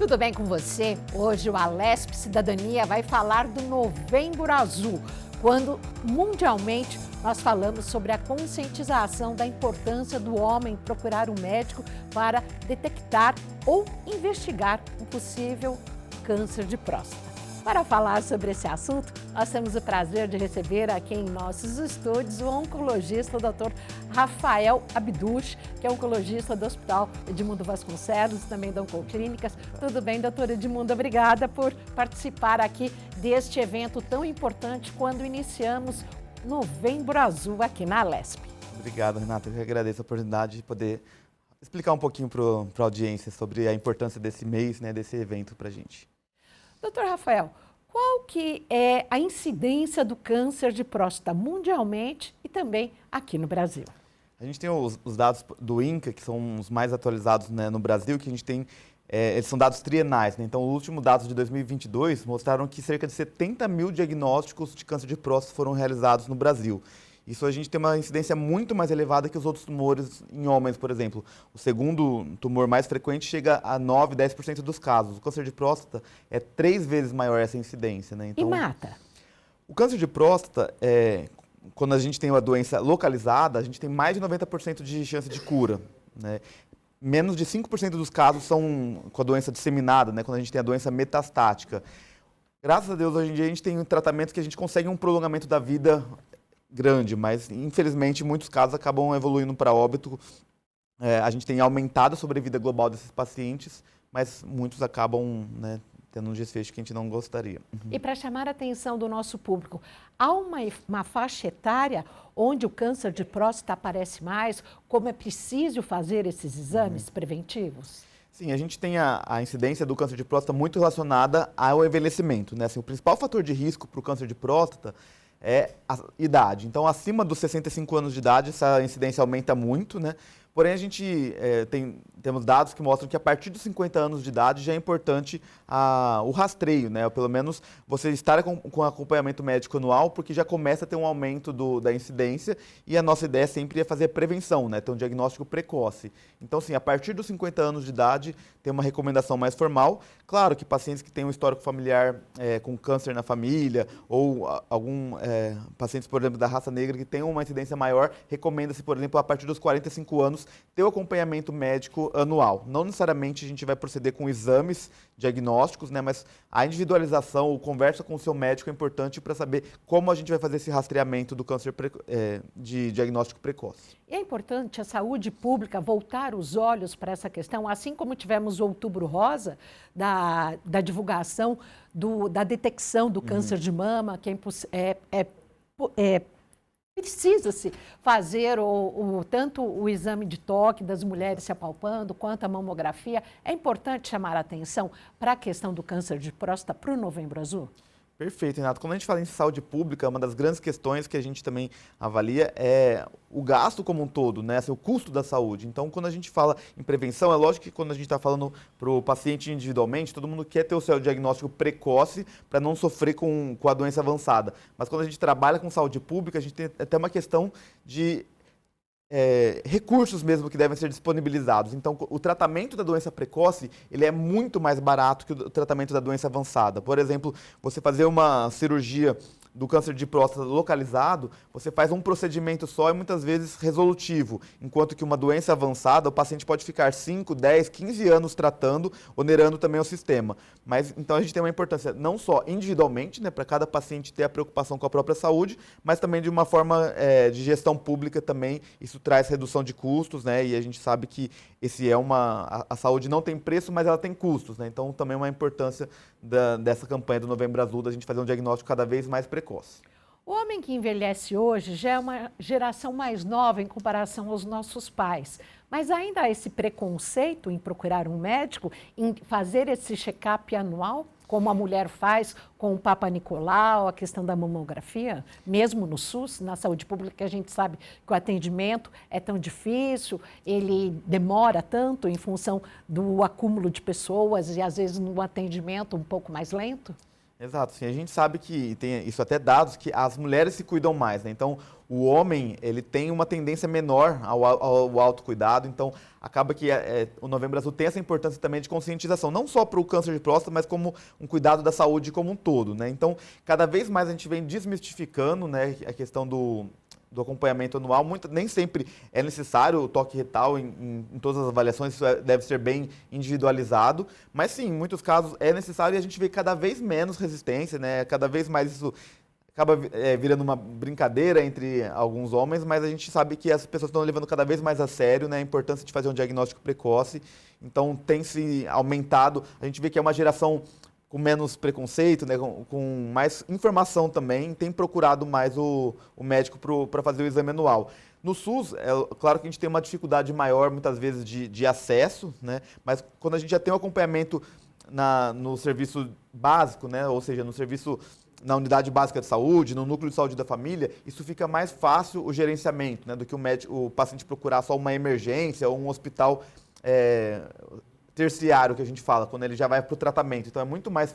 Tudo bem com você? Hoje o Alesp Cidadania vai falar do Novembro Azul, quando mundialmente nós falamos sobre a conscientização da importância do homem procurar um médico para detectar ou investigar um possível câncer de próstata. Para falar sobre esse assunto, nós temos o prazer de receber aqui em nossos estúdios o oncologista, o Dr. Rafael Abduch, que é oncologista do Hospital Edmundo Vasconcelos, também da Oncoclínicas. Tudo bem, doutor Edmundo? Obrigada por participar aqui deste evento tão importante quando iniciamos Novembro Azul aqui na Alesp. Obrigado, Renata. Eu agradeço a oportunidade de poder explicar um pouquinho para a audiência sobre a importância desse mês, desse evento para a gente. Doutor Rafael, qual que é a incidência do câncer de próstata mundialmente e também aqui no Brasil? A gente tem os dados do INCA, que são os mais atualizados no Brasil, que a gente tem, eles são dados trienais. Então, os últimos dados de 2022 mostraram que cerca de 70 mil diagnósticos de câncer de próstata foram realizados no Brasil. Isso a gente tem uma incidência muito mais elevada que os outros tumores em homens, por exemplo. O segundo tumor mais frequente chega a 9, 10% dos casos. O câncer de próstata é 3 vezes maior essa incidência, né? Então, e mata? O câncer de próstata, quando a gente tem uma doença localizada, a gente tem mais de 90% de chance de cura, né? Menos de 5% dos casos são com a doença disseminada, né? Quando a gente tem a doença metastática. Graças a Deus, hoje em dia, a gente tem tratamentos que a gente consegue um prolongamento da vida grande, mas infelizmente muitos casos acabam evoluindo para óbito. A gente tem aumentado a sobrevida global desses pacientes, mas muitos acabam, tendo um desfecho que a gente não gostaria. E para chamar a atenção do nosso público, há uma faixa etária onde o câncer de próstata aparece mais? Como é preciso fazer esses exames preventivos? Sim, a gente tem a incidência do câncer de próstata muito relacionada ao envelhecimento, né? Assim, o principal fator de risco para o câncer de próstata é a idade. Então, acima dos 65 anos de idade, essa incidência aumenta muito, né? Porém, a gente temos dados que mostram que a partir dos 50 anos de idade já é importante o rastreio, né? Ou pelo menos você estar com acompanhamento médico anual, porque já começa a ter um aumento da incidência e a nossa ideia sempre é fazer a prevenção, né? Ter um diagnóstico precoce. Então, sim, a partir dos 50 anos de idade tem uma recomendação mais formal. Claro que pacientes que têm um histórico familiar com câncer na família ou pacientes, por exemplo, da raça negra que têm uma incidência maior, recomenda-se, por exemplo, a partir dos 45 anos ter o acompanhamento médico anual. Não necessariamente a gente vai proceder com exames diagnósticos, né, mas a individualização, ou conversa com o seu médico é importante para saber como a gente vai fazer esse rastreamento do câncer de diagnóstico precoce. E é importante a saúde pública voltar os olhos para essa questão, assim como tivemos o Outubro Rosa, da divulgação, da detecção do câncer de mama, que precisa-se fazer tanto o exame de toque das mulheres se apalpando, quanto a mamografia. É importante chamar a atenção para a questão do câncer de próstata para o Novembro Azul? Perfeito, Renato. Quando a gente fala em saúde pública, uma das grandes questões que a gente também avalia é o gasto como um todo, né? Assim, o custo da saúde. Então, quando a gente fala em prevenção, é lógico que quando a gente está falando para o paciente individualmente, todo mundo quer ter o seu diagnóstico precoce para não sofrer com a doença avançada. Mas quando a gente trabalha com saúde pública, a gente tem até uma questão de recursos mesmo que devem ser disponibilizados. Então, o tratamento da doença precoce, ele é muito mais barato que o tratamento da doença avançada. Por exemplo, você fazer uma cirurgia do câncer de próstata localizado, você faz um procedimento só e muitas vezes resolutivo, enquanto que uma doença avançada, o paciente pode ficar 5, 10, 15 anos tratando, onerando também o sistema. Mas então a gente tem uma importância não só individualmente, né, para cada paciente ter a preocupação com a própria saúde, mas também de uma forma de gestão pública também, isso traz redução de custos, né, e a gente sabe que a saúde não tem preço, mas ela tem custos, né, então também uma importância dessa campanha do Novembro Azul, da gente fazer um diagnóstico cada vez mais precoce. O homem que envelhece hoje já é uma geração mais nova em comparação aos nossos pais, mas ainda há esse preconceito em procurar um médico, em fazer esse check-up anual, como a mulher faz com o Papa Nicolau, a questão da mamografia, mesmo no SUS, na saúde pública, a gente sabe que o atendimento é tão difícil, ele demora tanto em função do acúmulo de pessoas e às vezes no atendimento um pouco mais lento? Exato, sim. A gente sabe que tem isso até dados que as mulheres se cuidam mais, né? Então, o homem, ele tem uma tendência menor ao autocuidado, então acaba que o Novembro Azul tem essa importância também de conscientização, não só para o câncer de próstata, mas como um cuidado da saúde como um todo, né? Então, cada vez mais a gente vem desmistificando, né, a questão do acompanhamento anual. Nem sempre é necessário o toque retal em todas as avaliações, isso deve ser bem individualizado, mas sim, em muitos casos é necessário e a gente vê cada vez menos resistência, né? Cada vez mais isso acaba virando uma brincadeira entre alguns homens, mas a gente sabe que as pessoas estão levando cada vez mais a sério, né, a importância de fazer um diagnóstico precoce, então tem se aumentado, a gente vê que é uma geração com menos preconceito, né, com mais informação também, tem procurado mais o médico para fazer o exame anual. No SUS, é claro que a gente tem uma dificuldade maior, muitas vezes, de acesso, né, mas quando a gente já tem um acompanhamento no serviço básico, né, ou seja, no serviço na unidade básica de saúde, no núcleo de saúde da família, isso fica mais fácil o gerenciamento, né, do que o paciente procurar só uma emergência ou um hospital terciário, que a gente fala, quando ele já vai para o tratamento. Então,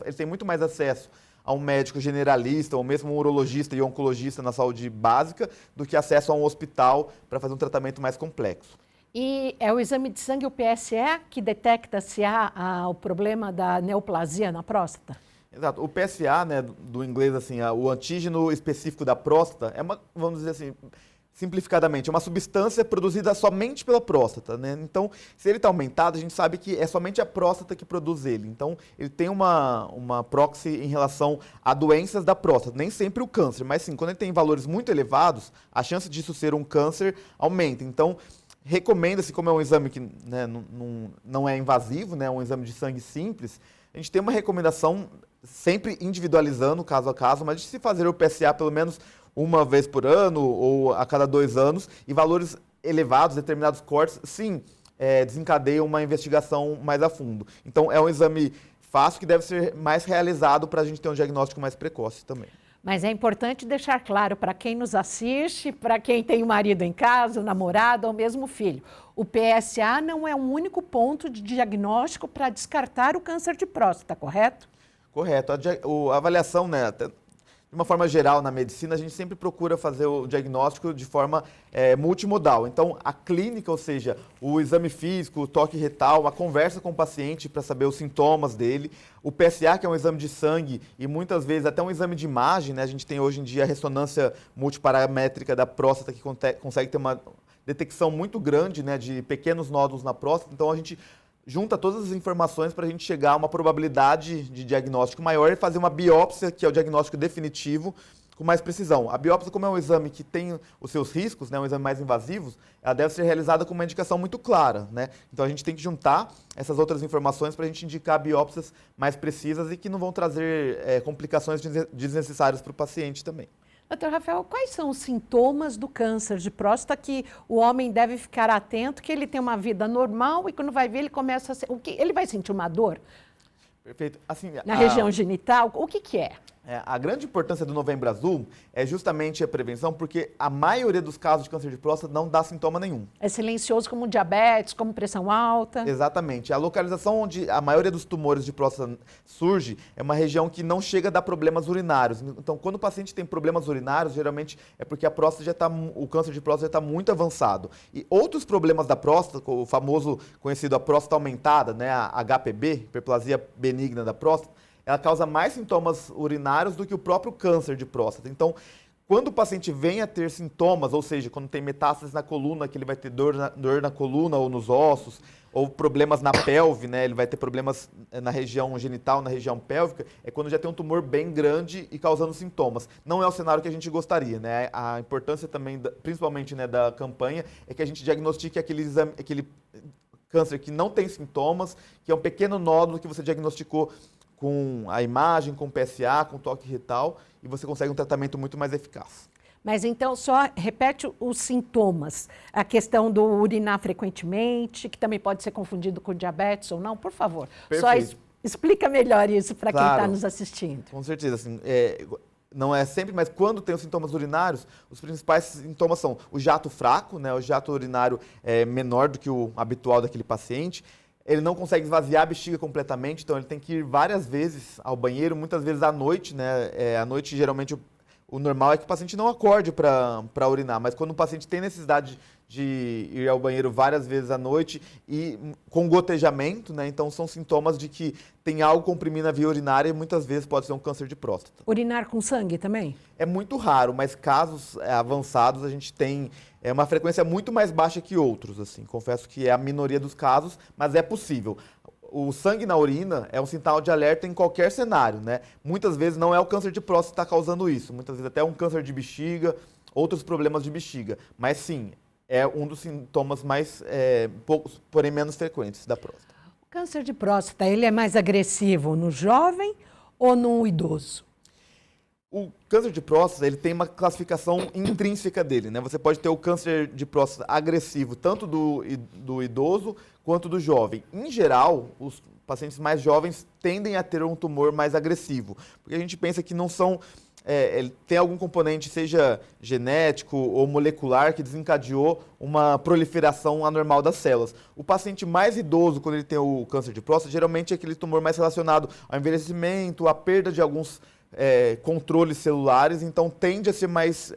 ele tem muito mais acesso a um médico generalista ou mesmo um urologista e oncologista na saúde básica do que acesso a um hospital para fazer um tratamento mais complexo. E é o exame de sangue, o PSA, que detecta se há o problema da neoplasia na próstata? Exato. O PSA, né, do inglês, assim, o antígeno específico da próstata, vamos dizer assim, simplificadamente, é uma substância produzida somente pela próstata, né? Então, se ele está aumentado, a gente sabe que é somente a próstata que produz ele. Então, ele tem uma proxy em relação a doenças da próstata, nem sempre o câncer, mas sim, quando ele tem valores muito elevados, a chance disso ser um câncer aumenta. Então, recomenda-se, como é um exame que, né, não é invasivo, né, é um exame de sangue simples, a gente tem uma recomendação sempre individualizando caso a caso, mas de se fazer o PSA pelo menos uma vez por ano ou a cada 2 anos, e valores elevados, determinados cortes, sim, desencadeiam uma investigação mais a fundo. Então, é um exame fácil que deve ser mais realizado para a gente ter um diagnóstico mais precoce também. Mas é importante deixar claro para quem nos assiste, para quem tem o marido em casa, o namorado ou mesmo o filho. O PSA não é um único ponto de diagnóstico para descartar o câncer de próstata, correto? Correto. A avaliação, né, de uma forma geral, na medicina, a gente sempre procura fazer o diagnóstico de forma multimodal. Então, a clínica, ou seja, o exame físico, o toque retal, a conversa com o paciente para saber os sintomas dele, o PSA, que é um exame de sangue, e muitas vezes até um exame de imagem, né? A gente tem hoje em dia a ressonância multiparamétrica da próstata, que consegue ter uma detecção muito grande, né, de pequenos nódulos na próstata. Então, a gente junta todas as informações para a gente chegar a uma probabilidade de diagnóstico maior e fazer uma biópsia, que é o diagnóstico definitivo, com mais precisão. A biópsia, como é um exame que tem os seus riscos, né, um exame mais invasivo, ela deve ser realizada com uma indicação muito clara, né? Então a gente tem que juntar essas outras informações para a gente indicar biópsias mais precisas e que não vão trazer complicações desnecessárias para o paciente também. Doutor Rafael, quais são os sintomas do câncer de próstata que o homem deve ficar atento, que ele tem uma vida normal e quando vai ver ele começa a ser... ele vai sentir uma dor? Perfeito. Assim, na região genital? O que é? A grande importância do Novembro Azul é justamente a prevenção, porque a maioria dos casos de câncer de próstata não dá sintoma nenhum. É silencioso como diabetes, como pressão alta? Exatamente. A localização onde a maioria dos tumores de próstata surge é uma região que não chega a dar problemas urinários. Então, quando o paciente tem problemas urinários, geralmente é porque o câncer de próstata já está muito avançado. E outros problemas da próstata, o famoso conhecido a próstata aumentada, né, a HPB, hiperplasia benigna da próstata, ela causa mais sintomas urinários do que o próprio câncer de próstata. Então, quando o paciente vem a ter sintomas, ou seja, quando tem metástases na coluna, que ele vai ter dor na coluna ou nos ossos, ou problemas na pelve, né, ele vai ter problemas na região genital, na região pélvica, é quando já tem um tumor bem grande e causando sintomas. Não é o cenário que a gente gostaria, né? A importância também, principalmente, né, da campanha, é que a gente diagnostique aquele câncer que não tem sintomas, que é um pequeno nódulo que você diagnosticou com a imagem, com o PSA, com o toque retal, e você consegue um tratamento muito mais eficaz. Mas então, só repete os sintomas. A questão do urinar frequentemente, que também pode ser confundido com diabetes ou não, por favor. Perfeito. Só explica melhor isso para quem está nos assistindo. Com certeza. Assim, não é sempre, mas quando tem os sintomas urinários, os principais sintomas são o jato fraco, né, o jato urinário é menor do que o habitual daquele paciente, ele não consegue esvaziar a bexiga completamente, então ele tem que ir várias vezes ao banheiro, muitas vezes à noite, né? À noite, geralmente, o normal é que o paciente não acorde para urinar, mas quando o paciente tem necessidade de ir ao banheiro várias vezes à noite e com gotejamento, né? Então são sintomas de que tem algo comprimindo a via urinária e muitas vezes pode ser um câncer de próstata. Urinar com sangue também? É muito raro, mas casos avançados a gente tem uma frequência muito mais baixa que outros, assim. Confesso que é a minoria dos casos, mas é possível. O sangue na urina é um sinal de alerta em qualquer cenário, né? Muitas vezes não é o câncer de próstata que está causando isso, muitas vezes até um câncer de bexiga, outros problemas de bexiga. Mas sim, é um dos sintomas mais, poucos, porém menos frequentes da próstata. O câncer de próstata, ele é mais agressivo no jovem ou no idoso? O câncer de próstata, ele tem uma classificação intrínseca dele, né? Você pode ter o câncer de próstata agressivo tanto do idoso quanto do jovem. Em geral, os pacientes mais jovens tendem a ter um tumor mais agressivo, porque a gente pensa que não são... tem algum componente, seja genético ou molecular, que desencadeou uma proliferação anormal das células. O paciente mais idoso, quando ele tem o câncer de próstata, geralmente é aquele tumor mais relacionado ao envelhecimento, à perda de alguns controles celulares, então tende a ser mais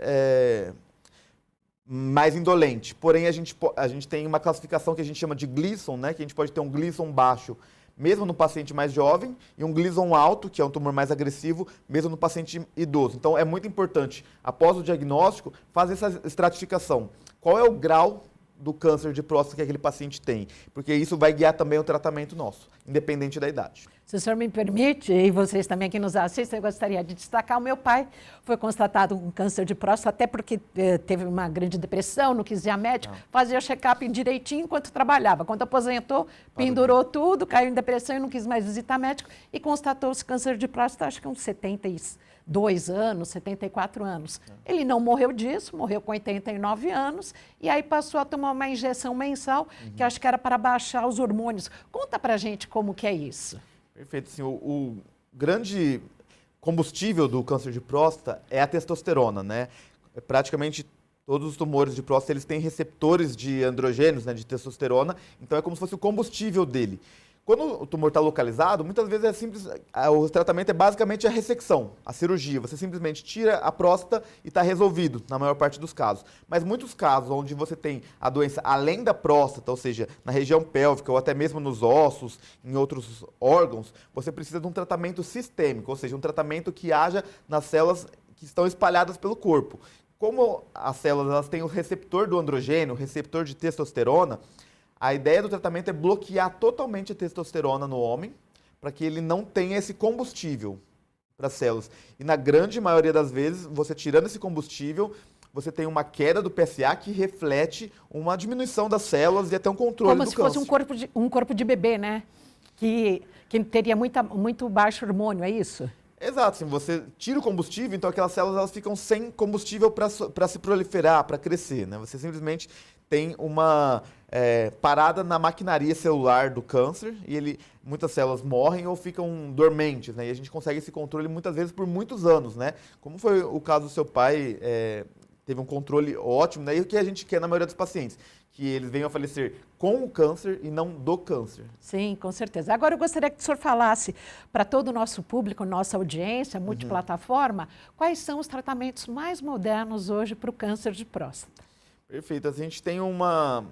indolente. Porém, a gente tem uma classificação que a gente chama de Gleason, né, que a gente pode ter um Gleason baixo, mesmo no paciente mais jovem, e um Gleason alto, que é um tumor mais agressivo, mesmo no paciente idoso. Então, é muito importante, após o diagnóstico, fazer essa estratificação. Qual é o grau do câncer de próstata que aquele paciente tem? Porque isso vai guiar também o tratamento nosso, independente da idade. Se o senhor me permite, e vocês também que nos assistem, eu gostaria de destacar, o meu pai foi constatado com câncer de próstata, até porque teve uma grande depressão, não quis ir a médico, fazia o check-up direitinho enquanto trabalhava. Quando aposentou, pendurou tudo, caiu em depressão e não quis mais visitar médico e constatou-se câncer de próstata, acho que uns 72 anos, 74 anos. Ele não morreu disso, morreu com 89 anos e aí passou a tomar uma injeção mensal, que acho que era para baixar os hormônios. Conta pra gente como que é isso. Perfeito. Assim, o grande combustível do câncer de próstata é a testosterona, né? Praticamente todos os tumores de próstata eles têm receptores de androgênios, né, de testosterona, então é como se fosse o combustível dele. Quando o tumor está localizado, muitas vezes é simples, o tratamento é basicamente a ressecção, a cirurgia. Você simplesmente tira a próstata e está resolvido, na maior parte dos casos. Mas muitos casos onde você tem a doença além da próstata, ou seja, na região pélvica ou até mesmo nos ossos, em outros órgãos, você precisa de um tratamento sistêmico, ou seja, um tratamento que haja nas células que estão espalhadas pelo corpo. Como as células elas têm o receptor do androgênio, o receptor de testosterona, a ideia do tratamento é bloquear totalmente a testosterona no homem, para que ele não tenha esse combustível para as células. E na grande maioria das vezes, você tirando esse combustível, você tem uma queda do PSA que reflete uma diminuição das células e até um controle do câncer. Como se fosse um corpo de bebê, né? Que teria muito baixo hormônio, é isso? Exato, assim, você tira o combustível, então aquelas células elas ficam sem combustível para se proliferar, para crescer, né? Você simplesmente tem uma parada na maquinaria celular do câncer e muitas células morrem ou ficam dormentes, né? E a gente consegue esse controle muitas vezes por muitos anos, né? Como foi o caso do seu pai, teve um controle ótimo, né? E o que a gente quer na maioria dos pacientes? Que eles venham a falecer com o câncer e não do câncer. Sim, com certeza. Agora eu gostaria que o senhor falasse para todo o nosso público, nossa audiência, multiplataforma, quais são os tratamentos mais modernos hoje para o câncer de próstata? Perfeito. A gente tem uma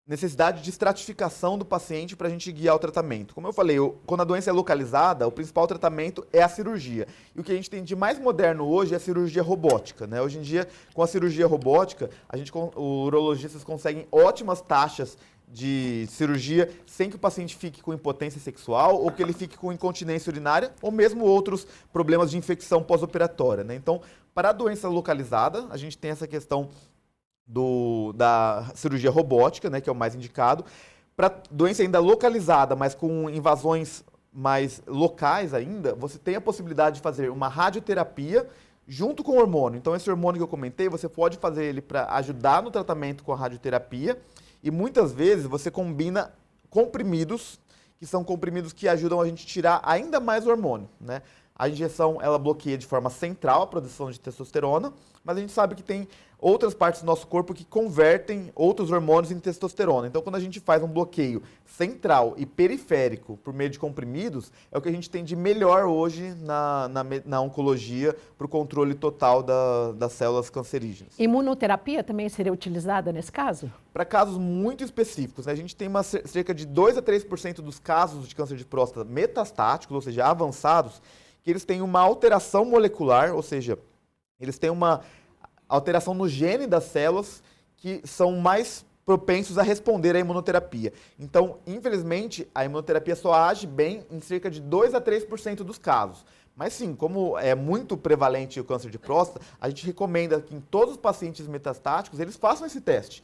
necessidade de estratificação do paciente para a gente guiar o tratamento. Como eu falei, quando a doença é localizada, o principal tratamento é a cirurgia. E o que a gente tem de mais moderno hoje é a cirurgia robótica, né? Hoje em dia, com a cirurgia robótica, os urologistas conseguem ótimas taxas de cirurgia sem que o paciente fique com impotência sexual ou que ele fique com incontinência urinária ou mesmo outros problemas de infecção pós-operatória, né? Então, para a doença localizada, a gente tem essa questão da cirurgia robótica, né, que é o mais indicado. Para doença ainda localizada, mas com invasões mais locais ainda, você tem a possibilidade de fazer uma radioterapia junto com o hormônio. Então, esse hormônio que eu comentei, você pode fazer ele para ajudar no tratamento com a radioterapia e muitas vezes você combina comprimidos, que são comprimidos que ajudam a gente a tirar ainda mais hormônio, né? A injeção, ela bloqueia de forma central a produção de testosterona, mas a gente sabe que tem outras partes do nosso corpo que convertem outros hormônios em testosterona. Então, quando a gente faz um bloqueio central e periférico por meio de comprimidos, é o que a gente tem de melhor hoje na oncologia para o controle total das células cancerígenas. Imunoterapia também seria utilizada nesse caso? Para casos muito específicos, né? A gente tem cerca de 2 a 3% dos casos de câncer de próstata metastáticos, ou seja, avançados, que eles têm uma alteração molecular, ou seja, eles têm uma alteração no gene das células que são mais propensos a responder à imunoterapia. Então, infelizmente, a imunoterapia só age bem em cerca de 2 a 3% dos casos. Mas sim, como é muito prevalente o câncer de próstata, a gente recomenda que em todos os pacientes metastáticos eles façam esse teste.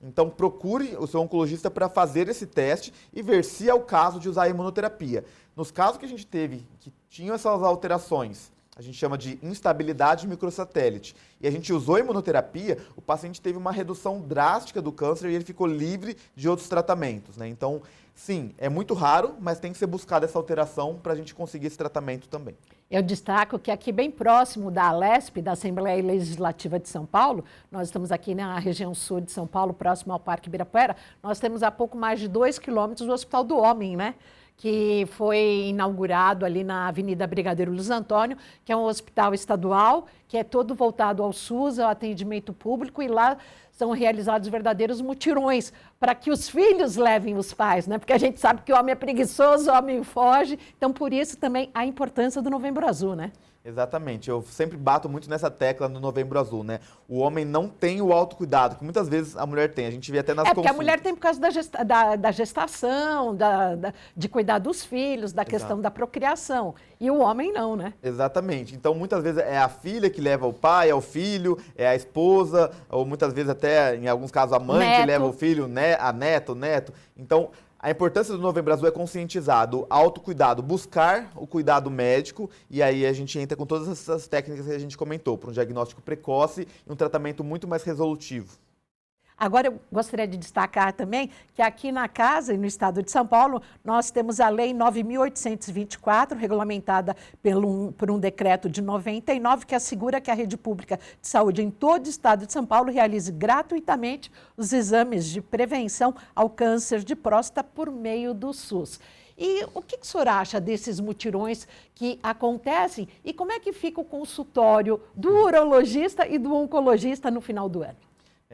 Então, procure o seu oncologista para fazer esse teste e ver se é o caso de usar a imunoterapia. Nos casos que a gente teve que tinham essas alterações, a gente chama de instabilidade microsatélite, e a gente usou a imunoterapia, o paciente teve uma redução drástica do câncer e ele ficou livre de outros tratamentos, né? Então, sim, é muito raro, mas tem que ser buscada essa alteração para a gente conseguir esse tratamento também. Eu destaco que aqui bem próximo da Alesp, da Assembleia Legislativa de São Paulo, nós estamos aqui na região sul de São Paulo, próximo ao Parque Ibirapuera, nós temos a pouco mais de 2 quilômetros o Hospital do Homem, né? Que foi inaugurado ali na Avenida Brigadeiro Luiz Antônio, que é um hospital estadual, que é todo voltado ao SUS, ao atendimento público, e lá são realizados verdadeiros mutirões para que os filhos levem os pais, né? Porque a gente sabe que o homem é preguiçoso, o homem foge, então por isso também a importância do Novembro Azul, né? Exatamente, eu sempre bato muito nessa tecla no Novembro Azul, né? O homem não tem o autocuidado, que muitas vezes a mulher tem, a gente vê até nas consultas. É, porque a mulher tem por causa da gestação, de cuidar dos filhos, da questão da procriação, e o homem não, né? Exatamente, então muitas vezes é a filha que leva o pai, é o filho, é a esposa, ou muitas vezes até, em alguns casos, a mãe que leva o filho, né? A neta, o neto, então... A importância do Novembro Azul é conscientizar do autocuidado, buscar o cuidado médico, e aí a gente entra com todas essas técnicas que a gente comentou, para um diagnóstico precoce e um tratamento muito mais resolutivo. Agora, eu gostaria de destacar também que aqui na casa e no estado de São Paulo, nós temos a Lei 9.824, regulamentada por um decreto de 99, que assegura que a rede pública de saúde em todo o estado de São Paulo realize gratuitamente os exames de prevenção ao câncer de próstata por meio do SUS. E o que o senhor acha desses mutirões que acontecem e como é que fica o consultório do urologista e do oncologista no final do ano?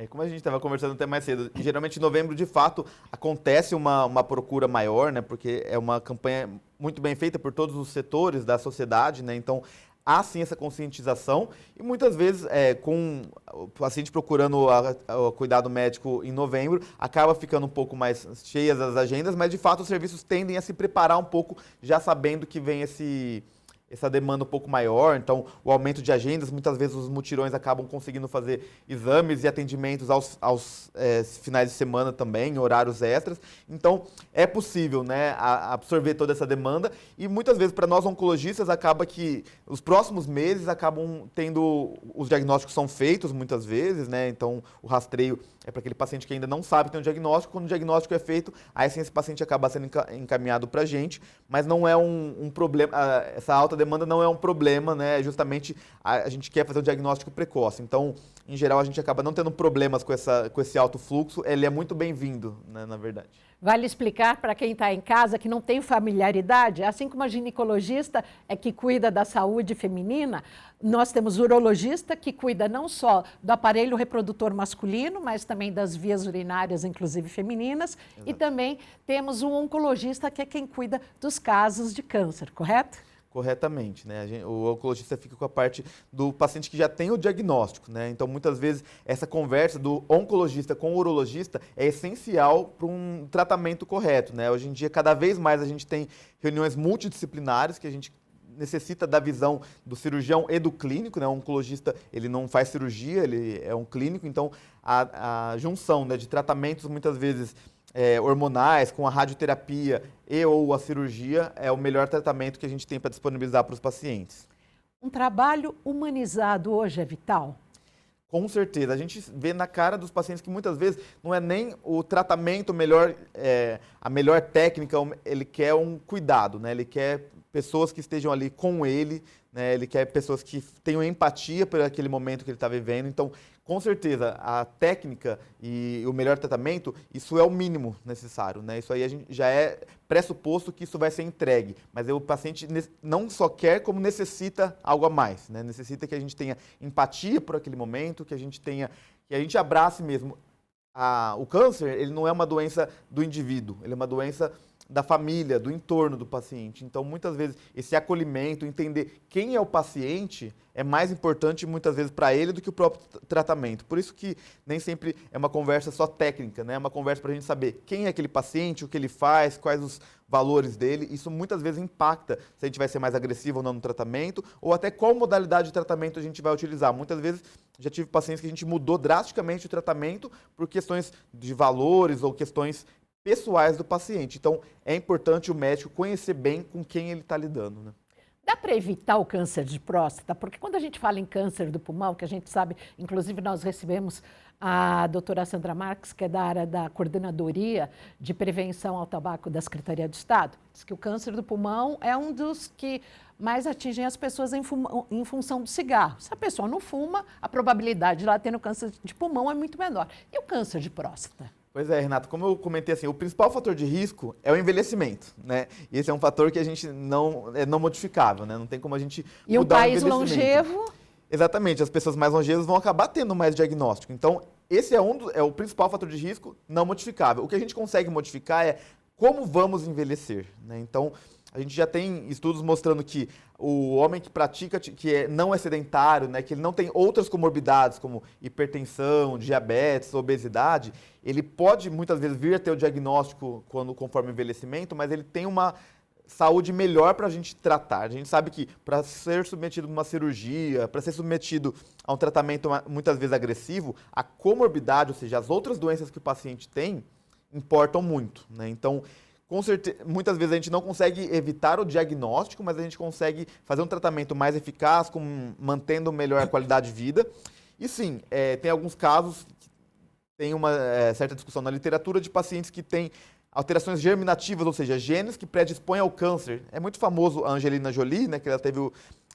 Como a gente estava conversando até mais cedo, geralmente em novembro, de fato, acontece uma procura maior, né? Porque é uma campanha muito bem feita por todos os setores da sociedade, né? Então, há sim essa conscientização e muitas vezes, com o paciente procurando o cuidado médico em novembro, acaba ficando um pouco mais cheias as agendas, mas de fato os serviços tendem a se preparar um pouco, já sabendo que vem essa demanda um pouco maior, então o aumento de agendas, muitas vezes os mutirões acabam conseguindo fazer exames e atendimentos aos finais de semana também, em horários extras, então é possível, né, absorver toda essa demanda e muitas vezes para nós oncologistas acaba que os próximos meses acabam tendo, os diagnósticos são feitos muitas vezes, né, então o rastreio é para aquele paciente que ainda não sabe que tem um diagnóstico, quando o diagnóstico é feito, aí sim esse paciente acaba sendo encaminhado para a gente, mas não é um problema, essa alta demanda não é um problema, né? Justamente a gente quer fazer um diagnóstico precoce. Então, em geral, a gente acaba não tendo problemas com esse alto fluxo. Ele é muito bem-vindo, né, na verdade. Vale explicar para quem está em casa que não tem familiaridade, assim como a ginecologista é que cuida da saúde feminina, nós temos o urologista que cuida não só do aparelho reprodutor masculino, mas também das vias urinárias, inclusive femininas, Exato. E também temos o oncologista que é quem cuida dos casos de câncer, correto? Corretamente, né? O oncologista fica com a parte do paciente que já tem o diagnóstico, né? Então, muitas vezes, essa conversa do oncologista com o urologista é essencial para um tratamento correto, né? Hoje em dia, cada vez mais a gente tem reuniões multidisciplinares que a gente necessita da visão do cirurgião e do clínico, né? O oncologista, ele não faz cirurgia, ele é um clínico, então a junção, né, de tratamentos muitas vezes hormonais, com a radioterapia e ou a cirurgia, é o melhor tratamento que a gente tem para disponibilizar para os pacientes. Um trabalho humanizado hoje é vital? Com certeza. A gente vê na cara dos pacientes que muitas vezes não é nem o tratamento melhor, a melhor técnica, ele quer um cuidado, né? Ele quer pessoas que estejam ali com ele, né? Ele quer pessoas que tenham empatia por aquele momento que ele está vivendo. Então, com certeza, a técnica e o melhor tratamento, isso é o mínimo necessário, né? Isso aí a gente já é pressuposto que isso vai ser entregue, mas o paciente não só quer, como necessita algo a mais, né? Necessita que a gente tenha empatia por aquele momento, que a gente abrace mesmo. O câncer, ele não é uma doença do indivíduo, ele é uma doença da família, do entorno do paciente. Então, muitas vezes, esse acolhimento, entender quem é o paciente, é mais importante muitas vezes para ele do que o próprio tratamento. Por isso que nem sempre é uma conversa só técnica, né? É uma conversa para a gente saber quem é aquele paciente, o que ele faz, quais os valores dele. Isso muitas vezes impacta se a gente vai ser mais agressivo ou não no tratamento, ou até qual modalidade de tratamento a gente vai utilizar. Muitas vezes já tive pacientes que a gente mudou drasticamente o tratamento por questões de valores ou questões pessoais do paciente. Então, é importante o médico conhecer bem com quem ele está lidando, né? Dá para evitar o câncer de próstata? Porque quando a gente fala em câncer do pulmão, que a gente sabe, inclusive nós recebemos a doutora Sandra Marques, que é da área da Coordenadoria de Prevenção ao Tabaco da Secretaria de Estado, diz que o câncer do pulmão é um dos que mais atingem as pessoas em função do cigarro. Se a pessoa não fuma, a probabilidade de ela ter câncer de pulmão é muito menor. E o câncer de próstata? Pois é, Renato, como eu comentei assim, o principal fator de risco é o envelhecimento, né? E esse é um fator que a gente não modificável, né? Não tem como a gente e mudar um país longevo? Exatamente, as pessoas mais longevas vão acabar tendo mais diagnóstico. Então, esse é o principal fator de risco não modificável. O que a gente consegue modificar é como vamos envelhecer, né? Então, a gente já tem estudos mostrando que o homem que pratica, não é sedentário, né, que ele não tem outras comorbidades como hipertensão, diabetes, obesidade, ele pode muitas vezes vir a ter o diagnóstico conforme o envelhecimento, mas ele tem uma saúde melhor para a gente tratar. A gente sabe que para ser submetido a uma cirurgia, para ser submetido a um tratamento muitas vezes agressivo, a comorbidade, ou seja, as outras doenças que o paciente tem, importam muito, né? Então, com certeza, muitas vezes a gente não consegue evitar o diagnóstico, mas a gente consegue fazer um tratamento mais eficaz, mantendo melhor a qualidade de vida. E sim, tem alguns casos, tem uma certa discussão na literatura de pacientes que têm alterações germinativas, ou seja, genes que predispõem ao câncer. É muito famoso a Angelina Jolie, né, que ela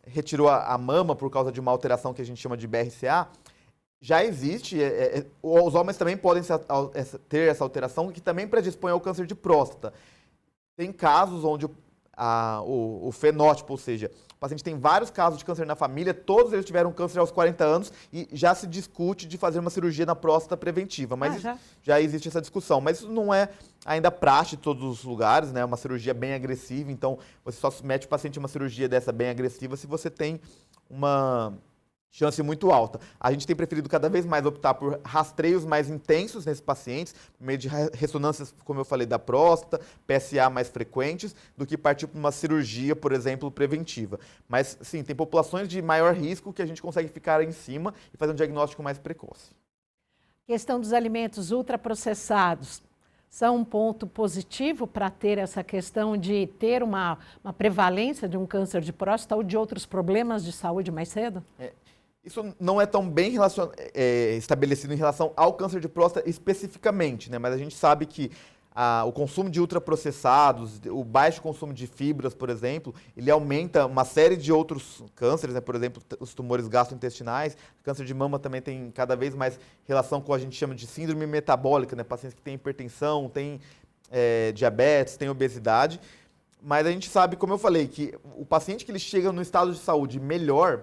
retirou a mama por causa de uma alteração que a gente chama de BRCA. Já existe, os homens também podem ter essa alteração que também predispõe ao câncer de próstata. Tem casos onde o fenótipo, ou seja, o paciente tem vários casos de câncer na família, todos eles tiveram câncer aos 40 anos e já se discute de fazer uma cirurgia na próstata preventiva. Mas já existe essa discussão. Mas isso não é ainda praxe em todos os lugares, né? É uma cirurgia bem agressiva, então você só submete o paciente a uma cirurgia dessa bem agressiva se você tem uma chance muito alta. A gente tem preferido cada vez mais optar por rastreios mais intensos nesses pacientes, por meio de ressonâncias, como eu falei, da próstata, PSA mais frequentes, do que partir para uma cirurgia, por exemplo, preventiva. Mas, sim, tem populações de maior risco que a gente consegue ficar em cima e fazer um diagnóstico mais precoce. Questão dos alimentos ultraprocessados são um ponto positivo para ter essa questão de ter uma prevalência de um câncer de próstata ou de outros problemas de saúde mais cedo? Isso não é tão bem estabelecido em relação ao câncer de próstata especificamente, né? Mas a gente sabe que o consumo de ultraprocessados, o baixo consumo de fibras, por exemplo, ele aumenta uma série de outros cânceres, né? Por exemplo, os tumores gastrointestinais, câncer de mama também tem cada vez mais relação com o que a gente chama de síndrome metabólica, né? Pacientes que têm hipertensão, têm diabetes, têm obesidade. Mas a gente sabe, como eu falei, que o paciente que ele chega no estado de saúde melhor,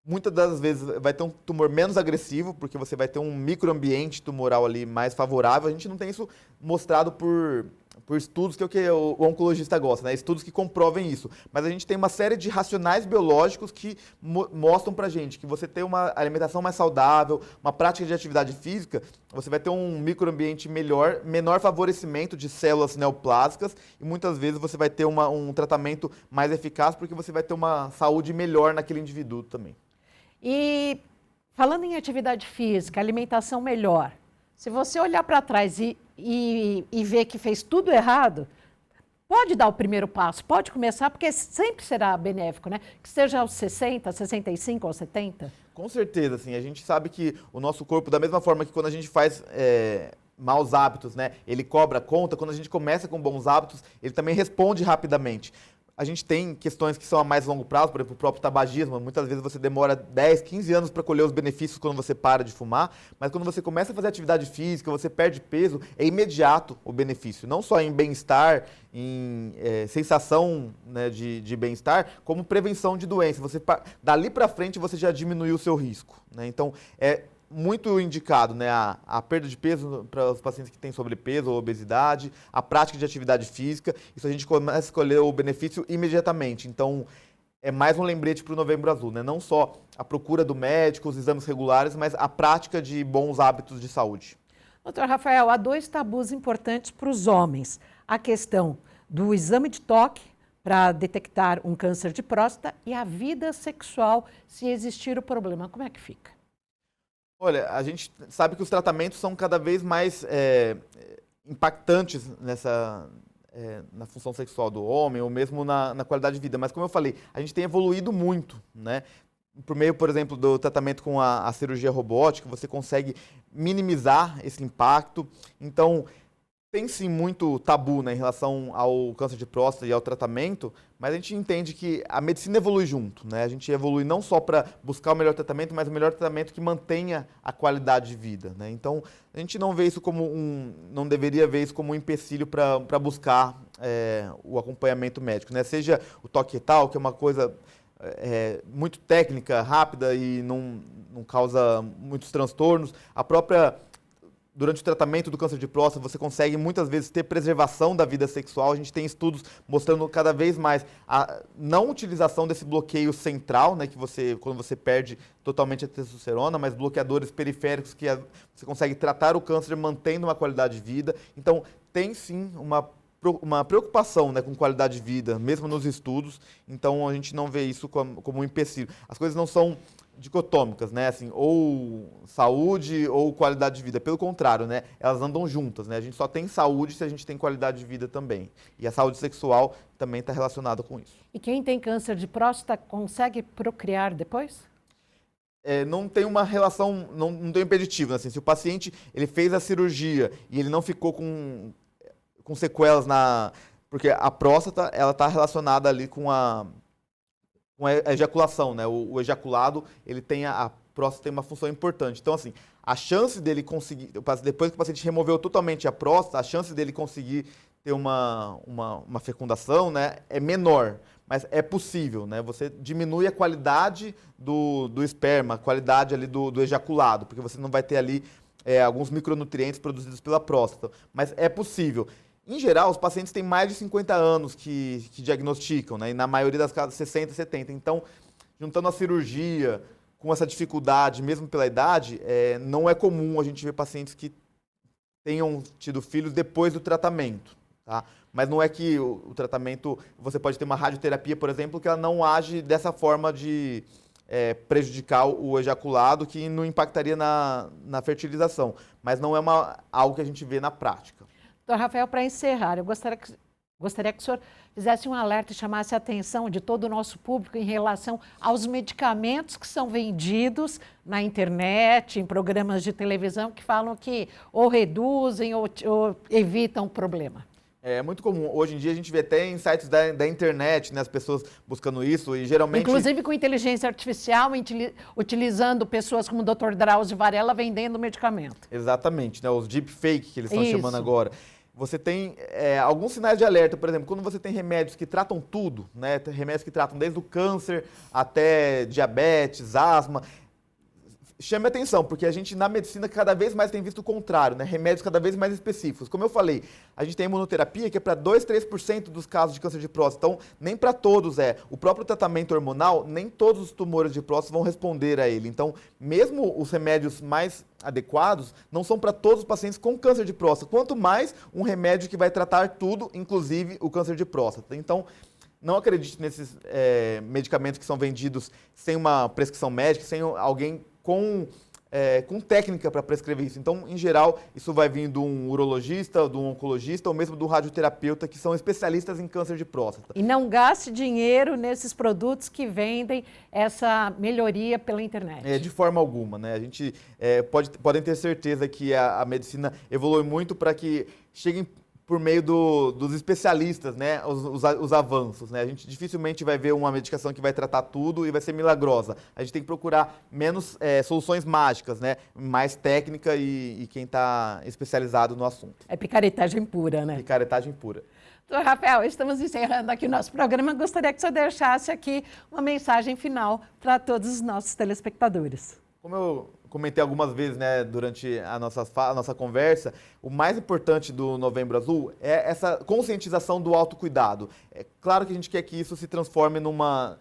muitas das vezes vai ter um tumor menos agressivo, porque você vai ter um microambiente tumoral ali mais favorável. A gente não tem isso mostrado por estudos, que é o que o oncologista gosta, né? Estudos que comprovem isso. Mas a gente tem uma série de racionais biológicos que mostram pra gente que você ter uma alimentação mais saudável, uma prática de atividade física, você vai ter um microambiente melhor, menor favorecimento de células neoplásicas e muitas vezes você vai ter um tratamento mais eficaz porque você vai ter uma saúde melhor naquele indivíduo também. E falando em atividade física, alimentação melhor, se você olhar para trás e ver que fez tudo errado, pode dar o primeiro passo, pode começar, porque sempre será benéfico, né? Que seja aos 60, 65 ou 70. Com certeza, assim, a gente sabe que o nosso corpo, da mesma forma que quando a gente faz maus hábitos, né, ele cobra a conta, quando a gente começa com bons hábitos, ele também responde rapidamente. A gente tem questões que são a mais longo prazo, por exemplo, o próprio tabagismo. Muitas vezes você demora 10, 15 anos para colher os benefícios quando você para de fumar, mas quando você começa a fazer atividade física, você perde peso, é imediato o benefício. Não só em bem-estar, em sensação, né, de bem-estar, como prevenção de doença. Dali para frente você já diminuiu o seu risco, né? Então, é muito indicado, né, a perda de peso para os pacientes que têm sobrepeso ou obesidade, a prática de atividade física. Isso a gente começa a escolher o benefício imediatamente. Então, é mais um lembrete para o Novembro Azul, né? Não só a procura do médico, os exames regulares, mas a prática de bons hábitos de saúde. Doutor Rafael, há 2 tabus importantes para os homens. A questão do exame de toque para detectar um câncer de próstata e a vida sexual, se existir o problema. Como é que fica? Olha, a gente sabe que os tratamentos são cada vez mais impactantes na função sexual do homem, ou mesmo na qualidade de vida. Mas, como eu falei, a gente tem evoluído muito, né? Por meio, por exemplo, do tratamento com a cirurgia robótica, você consegue minimizar esse impacto. Então, tem sim muito tabu, né, em relação ao câncer de próstata e ao tratamento, mas a gente entende que a medicina evolui junto, né? A gente evolui não só para buscar o melhor tratamento, mas o melhor tratamento que mantenha a qualidade de vida, né? Então, a gente não vê isso como não deveria ver isso como um empecilho para buscar o acompanhamento médico, né? Seja o toque retal, que é uma coisa muito técnica, rápida e não causa muitos transtornos. Durante o tratamento do câncer de próstata, você consegue muitas vezes ter preservação da vida sexual. A gente tem estudos mostrando cada vez mais a não utilização desse bloqueio central, né, que quando você perde totalmente a testosterona, mas bloqueadores periféricos que você consegue tratar o câncer mantendo uma qualidade de vida. Então, tem sim uma preocupação, né, com qualidade de vida, mesmo nos estudos. Então, a gente não vê isso como um empecilho. As coisas não são dicotômicas, né, assim, ou saúde ou qualidade de vida. Pelo contrário, né, elas andam juntas, né? A gente só tem saúde se a gente tem qualidade de vida também. E a saúde sexual também está relacionada com isso. E quem tem câncer de próstata consegue procriar depois? Não tem uma relação, não tem impeditivo, né? Assim, se o paciente ele fez a cirurgia e ele não ficou com sequelas porque a próstata ela está relacionada ali com a ejaculação, né? O ejaculado, a próstata tem uma função importante. Então, assim, a chance dele conseguir, depois que o paciente removeu totalmente a próstata, a chance dele conseguir ter uma fecundação, né, é menor. Mas é possível, né? Você diminui a qualidade do esperma, a qualidade ali do ejaculado, porque você não vai ter ali alguns micronutrientes produzidos pela próstata. Mas é possível. Em geral, os pacientes têm mais de 50 anos que diagnosticam, né? E na maioria das casos, 60, 70. Então, juntando a cirurgia com essa dificuldade, mesmo pela idade, não é comum a gente ver pacientes que tenham tido filhos depois do tratamento, tá? Mas não é que o tratamento, você pode ter uma radioterapia, por exemplo, que ela não age dessa forma de prejudicar o ejaculado, que não impactaria na fertilização. Mas não é algo que a gente vê na prática. Doutor Rafael, para encerrar, eu gostaria que o senhor fizesse um alerta e chamasse a atenção de todo o nosso público em relação aos medicamentos que são vendidos na internet, em programas de televisão, que falam que ou reduzem ou evitam o problema. É muito comum. Hoje em dia a gente vê até em sites da internet, né, as pessoas buscando isso e geralmente... Inclusive com inteligência artificial, utilizando pessoas como o Dr. Drauzio Varela vendendo medicamento. Exatamente, né, os deepfake que eles estão chamando agora. Você tem alguns sinais de alerta, por exemplo, quando você tem remédios que tratam tudo, né, tem remédios que tratam desde o câncer até diabetes, asma. Chame atenção, porque a gente na medicina cada vez mais tem visto o contrário, né? Remédios cada vez mais específicos. Como eu falei, a gente tem imunoterapia que é para 2, 3% dos casos de câncer de próstata, então nem para todos O próprio tratamento hormonal, nem todos os tumores de próstata vão responder a ele. Então, mesmo os remédios mais adequados não são para todos os pacientes com câncer de próstata, quanto mais um remédio que vai tratar tudo, inclusive o câncer de próstata. Então, não acredite nesses medicamentos que são vendidos sem uma prescrição médica, sem alguém com com técnica para prescrever isso. Então, em geral, isso vai vir de um urologista, de um oncologista ou mesmo do radioterapeuta, que são especialistas em câncer de próstata. E não gaste dinheiro nesses produtos que vendem essa melhoria pela internet. De forma alguma, né? A gente podem ter certeza que a medicina evolui muito para que cheguem por meio dos especialistas, né, os avanços, né? A gente dificilmente vai ver uma medicação que vai tratar tudo e vai ser milagrosa. A gente tem que procurar menos soluções mágicas, né? Mais técnica e quem está especializado no assunto. É picaretagem pura, né? Picaretagem pura. Doutor Rafael, estamos encerrando aqui o nosso programa. Gostaria que o senhor deixasse aqui uma mensagem final para todos os nossos telespectadores. Como eu comentei algumas vezes, né, durante a nossa conversa, o mais importante do Novembro Azul é essa conscientização do autocuidado. É claro que a gente quer que isso se transforme numa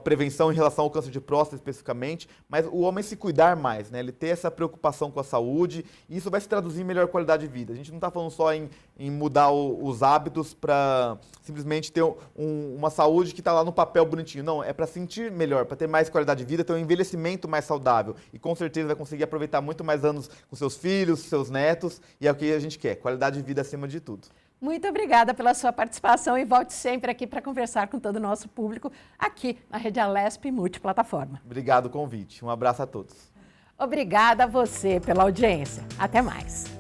prevenção em relação ao câncer de próstata especificamente, mas o homem se cuidar mais, né? Ele ter essa preocupação com a saúde, e isso vai se traduzir em melhor qualidade de vida. A gente não está falando só em mudar os hábitos para simplesmente ter uma saúde que está lá no papel bonitinho. Não, é para sentir melhor, para ter mais qualidade de vida, ter um envelhecimento mais saudável. E com certeza vai conseguir aproveitar muito mais anos com seus filhos, seus netos, e é o que a gente quer, qualidade de vida acima de tudo. Muito obrigada pela sua participação e volte sempre aqui para conversar com todo o nosso público aqui na Rede Alesp Multiplataforma. Obrigado pelo convite. Um abraço a todos. Obrigada a você pela audiência. Até mais.